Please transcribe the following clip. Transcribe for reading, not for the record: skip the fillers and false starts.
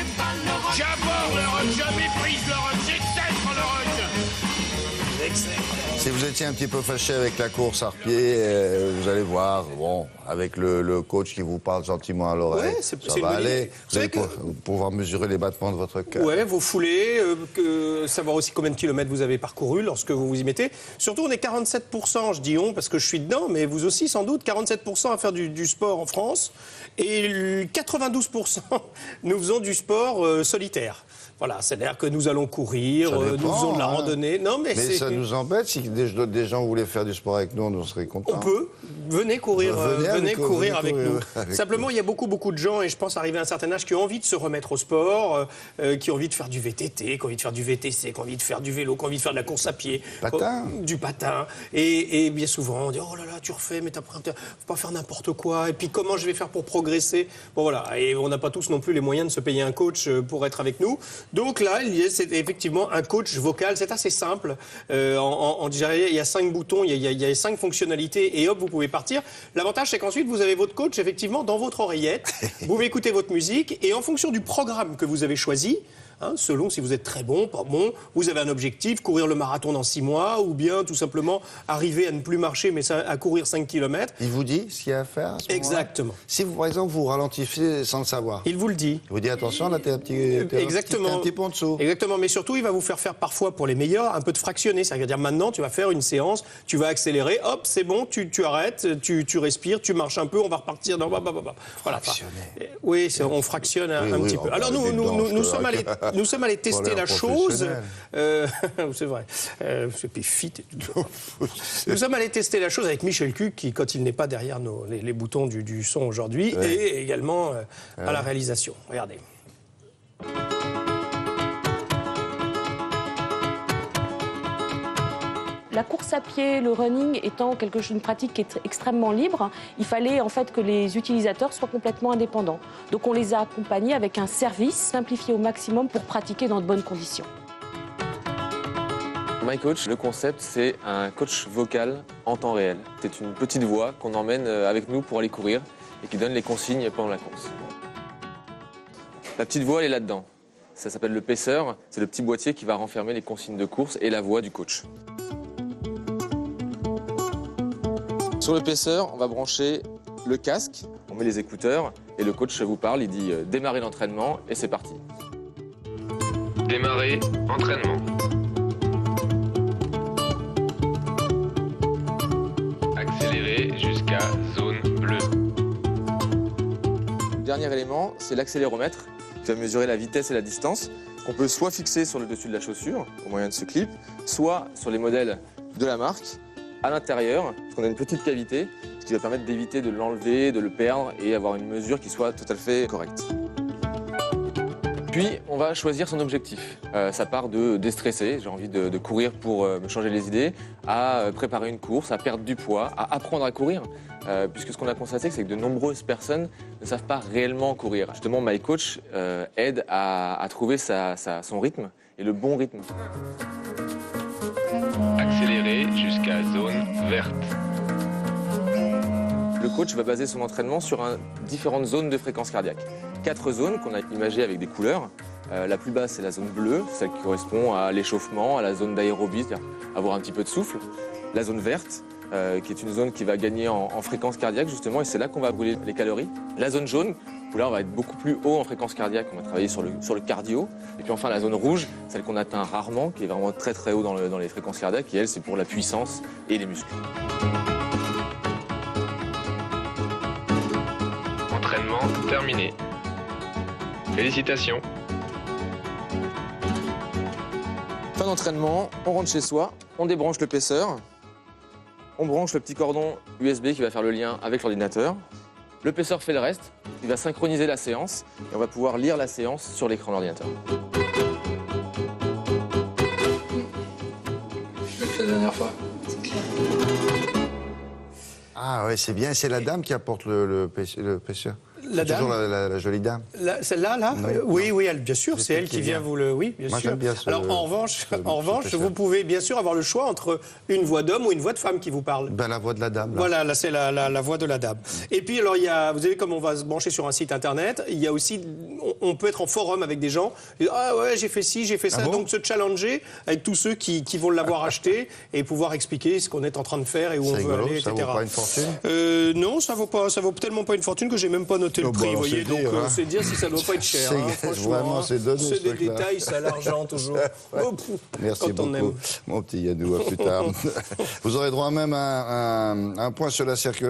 n'aime pas le rock. J'aborde le rock, je méprise le rock, j'exècre le rock. Si vous étiez un petit peu fâché avec la course à pied, vous allez voir, bon, avec le coach qui vous parle gentiment à l'oreille, Ouais, ça c'est va aller. Vous allez que... pouvoir mesurer les battements de votre cœur. Ouais, vos foulées, savoir aussi combien de kilomètres vous avez parcouru lorsque vous vous y mettez. Surtout, on est 47%, je dis on parce que je suis dedans, mais vous aussi sans doute, 47% à faire du sport en France. Et 92%, nous faisons du sport solitaire. Voilà, c'est-à-dire que nous allons courir, Ça dépend, nous faisons de la hein. randonnée. Non, mais ça nous embête, si des gens voulaient faire du sport avec nous, on serait contents. On peut. Venez courir, venez courir avec nous. Avec Simplement, il y a beaucoup de gens, et je pense arriver à un certain âge, qui ont envie de se remettre au sport, qui ont envie de faire du VTT, qui ont envie de faire du VTC, qui ont envie de faire du vélo, qui ont envie de faire de la course à pied. Patin. Du patin. Et bien souvent, on dit, oh là là, tu refais, mais faut pas faire n'importe quoi. Et puis, comment je vais faire pour progresser? Bon, voilà. Et on n'a pas tous non plus les moyens de se payer un coach pour être avec nous. Donc là, c'est effectivement un coach vocal. C'est assez simple. Il y a 5 boutons, il y a 5 fonctionnalités, et hop, vous pouvez partir. L'avantage, c'est qu'ensuite, vous avez votre coach, effectivement, dans votre oreillette. Vous pouvez écouter votre musique, et en fonction du programme que vous avez choisi, selon si vous êtes très bon, pas bon, vous avez un objectif, courir le marathon dans 6 mois, ou bien tout simplement arriver à ne plus marcher, mais à courir 5 km. Il vous dit ce qu'il y a à faire à ce moment-là? Exactement. Si, par exemple, vous ralentissez sans le savoir. Il vous le dit. Il vous dit, attention, là, t'es un petit peu en dessous. Exactement, mais surtout, il va vous faire parfois, pour les meilleurs, un peu de fractionné. C'est-à-dire, maintenant, tu vas faire une séance, tu vas accélérer, hop, c'est bon, tu arrêtes, tu respires, tu marches un peu, on va repartir dans... Voilà. Oui, on fractionne un petit peu. Alors, nous sommes allés tester la chose. C'est vrai. C'est fit et tout. Nous sommes allés tester la chose avec Michel Cuc, qui, quand il n'est pas derrière les boutons du son aujourd'hui, et également à la réalisation. Regardez. La course à pied, le running étant une pratique qui est extrêmement libre, il fallait en fait que les utilisateurs soient complètement indépendants. Donc on les a accompagnés avec un service simplifié au maximum pour pratiquer dans de bonnes conditions. MyCoach, le concept, c'est un coach vocal en temps réel. C'est une petite voix qu'on emmène avec nous pour aller courir et qui donne les consignes pendant la course. La petite voix, elle est là-dedans. Ça s'appelle le paisseur. C'est le petit boîtier qui va renfermer les consignes de course et la voix du coach. Sur le paisseur, on va brancher le casque, on met les écouteurs et le coach vous parle, il dit démarrer l'entraînement et c'est parti. Démarrer entraînement. Accélérer jusqu'à zone bleue. Le dernier élément, c'est l'accéléromètre qui va mesurer la vitesse et la distance qu'on peut soit fixer sur le dessus de la chaussure au moyen de ce clip, soit sur les modèles de la marque à l'intérieur, parce qu'on a une petite cavité, ce qui va permettre d'éviter de l'enlever, de le perdre et avoir une mesure qui soit tout à fait correcte. Puis, on va choisir son objectif. Ça part de déstresser, j'ai envie de courir pour me changer les idées, à préparer une course, à perdre du poids, à apprendre à courir. Puisque ce qu'on a constaté, c'est que de nombreuses personnes ne savent pas réellement courir. Justement, MyCoach aide à trouver son rythme et le bon rythme. Accélérer jusqu'à zone verte. Le coach va baser son entraînement sur différentes zones de fréquence cardiaque. 4 zones qu'on a imagées avec des couleurs. La plus basse, c'est la zone bleue, celle qui correspond à l'échauffement, à la zone d'aérobie, c'est-à-dire avoir un petit peu de souffle. La zone verte, qui est une zone qui va gagner en fréquence cardiaque, justement, et c'est là qu'on va brûler les calories. La zone jaune, où là, on va être beaucoup plus haut en fréquence cardiaque, on va travailler sur le cardio. Et puis enfin, la zone rouge, celle qu'on atteint rarement, qui est vraiment très très haut dans les fréquences cardiaques, et elle, c'est pour la puissance et les muscles. Entraînement terminé. Félicitations. Fin d'entraînement, on rentre chez soi, on débranche le paisseur, on branche le petit cordon USB qui va faire le lien avec l'ordinateur. Le paisseur fait le reste, il va synchroniser la séance et on va pouvoir lire la séance sur l'écran de l'ordinateur. Je l'ai fait la dernière fois. Ah ouais, c'est bien. C'est la dame qui apporte le paisseur. La dame. Toujours la jolie dame. Celle-là, là, oui, bien sûr, c'est elle qui vient vous le... Oui, bien Moi, sûr. j'aime bien Alors, en revanche, vous pouvez bien sûr avoir le choix entre une voix d'homme ou une voix de femme qui vous parle. Ben, la voix de la dame. Là. Voilà, là, c'est la voix de la dame. Et puis, alors, vous savez, comme on va se brancher sur un site internet, il y a aussi, on peut être en forum avec des gens. Ah ouais, j'ai fait ci, j'ai fait ça. bon Donc, se challenger avec tous ceux qui vont l'avoir acheté et pouvoir expliquer ce qu'on est en train de faire et où on veut rigolo, aller, ça etc. vaut pas une fortune Non, ça vaut tellement pas une fortune que j'ai même pas noté le Oh, prix. bah, Vous voyez, c'est donc dire, hein. c'est dire si ça doit pas être cher. Franchement, vraiment, c'est donné, c'est ce des truc-là. détails, c'est à l'argent toujours. Oh, Merci quand on beaucoup, aime. mon petit Yannou, à plus tard. Vous aurez droit même à un point sur la circulation.